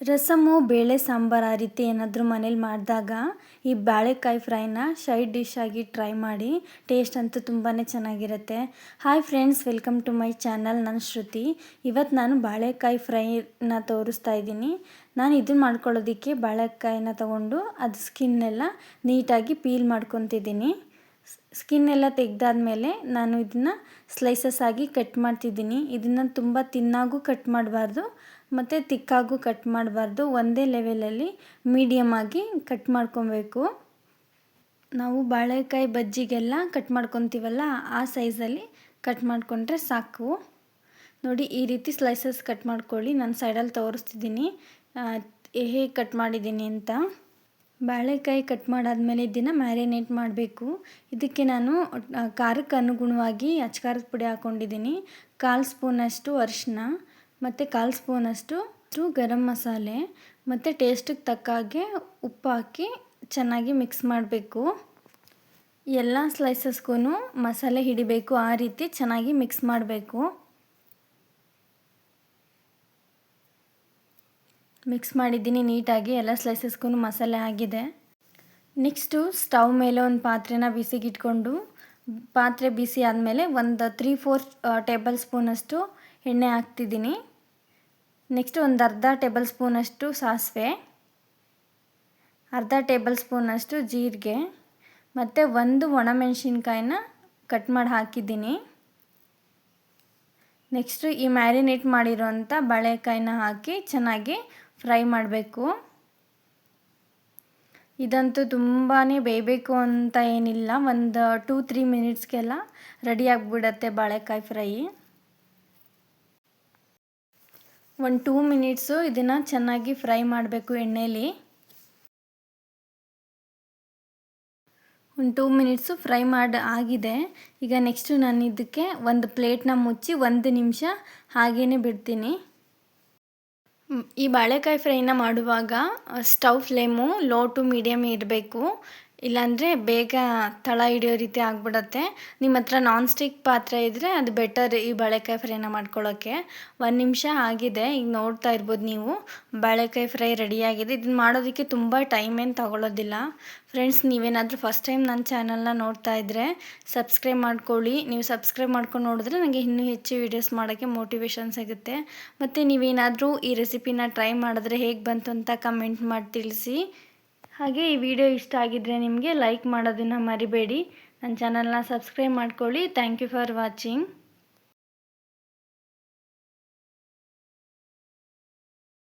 ರಸಮು, ಬೇಳೆ ಸಾಂಬಾರು ಆ ರೀತಿ ಏನಾದರೂ ಮನೇಲಿ ಮಾಡಿದಾಗ ಈ ಬಾಳೆಕಾಯಿ ಫ್ರೈನ ಸೈಡ್ ಡಿಶ್ ಆಗಿ ಟ್ರೈ ಮಾಡಿ. ಟೇಸ್ಟ್ ಅಂತೂ ತುಂಬಾ ಚೆನ್ನಾಗಿರುತ್ತೆ. Hi friends, welcome to my channel. ನಾನು ಶ್ರುತಿ. ಇವತ್ತು ನಾನು ಬಾಳೆಕಾಯಿ ಫ್ರೈನ ತೋರಿಸ್ತಾ ಇದ್ದೀನಿ. ನಾನು ಇದನ್ನು ಮಾಡ್ಕೊಳ್ಳೋದಕ್ಕೆ ಬಾಳೆಕಾಯಿನ ತೊಗೊಂಡು ಅದು ಸ್ಕಿನ್ನೆಲ್ಲ ನೀಟಾಗಿ ಪೀಲ್ ಮಾಡ್ಕೊತಿದ್ದೀನಿ. ಸ್ಕಿನ್ನೆಲ್ಲ ತೆಗೆದಾದ್ಮೇಲೆ ನಾನು ಇದನ್ನು ಸ್ಲೈಸಸ್ ಆಗಿ ಕಟ್ ಮಾಡ್ತಿದ್ದೀನಿ. ಇದನ್ನು ತುಂಬ ತಿನ್ನಾಗೂ ಕಟ್ ಮಾಡಬಾರ್ದು ಮತ್ತು ತಿಕ್ಕಾಗೂ ಕಟ್ ಮಾಡಬಾರ್ದು. ಒಂದೇ ಲೆವೆಲಲ್ಲಿ ಮೀಡಿಯಮ್ ಆಗಿ ಕಟ್ ಮಾಡ್ಕೊಬೇಕು. ನಾವು ಬಾಳೆಕಾಯಿ ಬಜ್ಜಿಗೆಲ್ಲ ಕಟ್ ಮಾಡ್ಕೊತೀವಲ್ಲ, ಆ ಸೈಜಲ್ಲಿ ಕಟ್ ಮಾಡಿಕೊಂಡ್ರೆ ಸಾಕು. ನೋಡಿ, ಈ ರೀತಿ ಸ್ಲೈಸಸ್ ಕಟ್ ಮಾಡ್ಕೊಳ್ಳಿ. ನಾನು ಸೈಡಲ್ಲಿ ತೋರಿಸ್ತಿದ್ದೀನಿ ಹೇಗೆ ಕಟ್ ಮಾಡಿದ್ದೀನಿ ಅಂತ. ಬಾಳೆಕಾಯಿ ಕಟ್ ಮಾಡಾದ್ಮೇಲೆ ಇದನ್ನು ಮ್ಯಾರಿನೇಟ್ ಮಾಡಬೇಕು. ಇದಕ್ಕೆ ನಾನು ಖಾರಕ್ಕೆ ಅನುಗುಣವಾಗಿ ಅಚ್ಕಾರದ ಪುಡಿ ಹಾಕ್ಕೊಂಡಿದ್ದೀನಿ. 1/4 ಸ್ಪೂನಷ್ಟು ಅರಿಶಿನ ಮತ್ತು 1/4 ಸ್ಪೂನಷ್ಟು ಗರಂ ಮಸಾಲೆ ಮತ್ತು ಟೇಸ್ಟಿಗೆ ತಕ್ಕ ಹಾಗೆ ಉಪ್ಪು ಹಾಕಿ ಚೆನ್ನಾಗಿ ಮಿಕ್ಸ್ ಮಾಡಬೇಕು. ಎಲ್ಲ ಸ್ಲೈಸಸ್ಗೂ ಮಸಾಲೆ ಹಿಡಿಬೇಕು, ಆ ರೀತಿ ಚೆನ್ನಾಗಿ ಮಿಕ್ಸ್ ಮಾಡಬೇಕು. ಮಿಕ್ಸ್ ಮಾಡಿದ್ದೀನಿ ನೀಟಾಗಿ. ಎಲ್ಲ ಸ್ಲೈಸಸ್ಗೂ ಮಸಾಲೆ ಆಗಿದೆ. ನೆಕ್ಸ್ಟು ಸ್ಟವ್ ಮೇಲೆ ಒಂದು ಪಾತ್ರೆನ ಬಿಸಿಗಿಟ್ಕೊಂಡು, ಪಾತ್ರೆ ಬಿಸಿ ಆದಮೇಲೆ ಒಂದು 3-4 ಟೇಬಲ್ ಸ್ಪೂನಷ್ಟು ಎಣ್ಣೆ ಹಾಕ್ತಿದ್ದೀನಿ. ನೆಕ್ಸ್ಟ್ ಒಂದು ಅರ್ಧ ಟೇಬಲ್ ಸ್ಪೂನಷ್ಟು ಸಾಸಿವೆ, ಅರ್ಧ ಟೇಬಲ್ ಸ್ಪೂನಷ್ಟು ಜೀರಿಗೆ ಮತ್ತು 1 ಒಣಮೆಣಸಿನ್ಕಾಯಿನ ಕಟ್ ಮಾಡಿ ಹಾಕಿದ್ದೀನಿ. ನೆಕ್ಸ್ಟು ಈ ಮ್ಯಾರಿನೇಟ್ ಮಾಡಿರೋಂಥ ಬಾಳೆಕಾಯಿನ ಹಾಕಿ ಚೆನ್ನಾಗಿ ಫ್ರೈ ಮಾಡಬೇಕು. ಇದಂತೂ ತುಂಬಾ ಬೇಯಬೇಕು ಅಂತ ಏನಿಲ್ಲ, ಒಂದು 2-3 ಮಿನಿಟ್ಸ್ಗೆಲ್ಲ ರೆಡಿ ಆಗಿಬಿಡತ್ತೆ ಬಾಳೆಕಾಯಿ ಫ್ರೈ. ಒಂದು 2 ಮಿನಿಟ್ಸು ಇದನ್ನು ಚೆನ್ನಾಗಿ ಫ್ರೈ ಮಾಡಬೇಕು ಎಣ್ಣೆಯಲ್ಲಿ. ಒಂದು 2 ಮಿನಿಟ್ಸು ಫ್ರೈ ಆಗಿದೆ. ಈಗ ನೆಕ್ಸ್ಟು ನಾನು ಇದಕ್ಕೆ ಒಂದು ಪ್ಲೇಟ್ನ ಮುಚ್ಚಿ 1 ನಿಮಿಷ ಹಾಗೇ ಬಿಡ್ತೀನಿ. ಈ ಬಾಳೆಕಾಯಿ ಫ್ರೈನ ಮಾಡುವಾಗ stove flame low to medium ಇರಬೇಕು, ಇಲ್ಲಾಂದರೆ ಬೇಗ ತಳ ಹಿಡಿಯೋ ರೀತಿ ಆಗಿಬಿಡತ್ತೆ. ನಿಮ್ಮ ಹತ್ರ ನಾನ್ ಸ್ಟಿಕ್ ಪಾತ್ರೆ ಇದ್ದರೆ ಅದು ಬೆಟರ್ ಈ ಬಾಳೆಕಾಯಿ ಫ್ರೈನ ಮಾಡ್ಕೊಳ್ಳೋಕ್ಕೆ. 1 ನಿಮಿಷ ಆಗಿದೆ. ಈಗ ನೋಡ್ತಾ ಇರ್ಬೋದು ನೀವು, ಬಾಳೆಕಾಯಿ ಫ್ರೈ ರೆಡಿಯಾಗಿದೆ. ಇದನ್ನು ಮಾಡೋದಕ್ಕೆ ತುಂಬ ಟೈಮ್ ಏನು ತಗೊಳ್ಳೋದಿಲ್ಲ. ಫ್ರೆಂಡ್ಸ್, ನೀವೇನಾದರೂ ಫಸ್ಟ್ ಟೈಮ್ ನನ್ನ ಚಾನಲ್ನ ನೋಡ್ತಾ ಇದ್ದರೆ ಸಬ್ಸ್ಕ್ರೈಬ್ ಮಾಡ್ಕೊಳ್ಳಿ. ನೀವು ಸಬ್ಸ್ಕ್ರೈಬ್ ಮಾಡ್ಕೊಂಡು ನೋಡಿದ್ರೆ ನನಗೆ ಇನ್ನೂ ಹೆಚ್ಚು ವೀಡಿಯೋಸ್ ಮಾಡೋಕ್ಕೆ ಮೋಟಿವೇಶನ್ ಸಿಗುತ್ತೆ. ಮತ್ತು ನೀವೇನಾದರೂ ಈ ರೆಸಿಪಿನ ಟ್ರೈ ಮಾಡಿದ್ರೆ ಹೇಗೆ ಬಂತು ಅಂತ ಕಮೆಂಟ್ ಮಾಡಿ ತಿಳಿಸಿ. ಹಾಗೆ ಈ ವಿಡಿಯೋ ಇಷ್ಟ ಆಗಿದ್ದರೆ ನಿಮಗೆ ಲೈಕ್ ಮಾಡೋದನ್ನು ಮರಿಬೇಡಿ. ನನ್ನ ಚಾನಲ್ನ ಸಬ್ಸ್ಕ್ರೈಬ್ ಮಾಡ್ಕೊಳ್ಳಿ. Thank you for watching.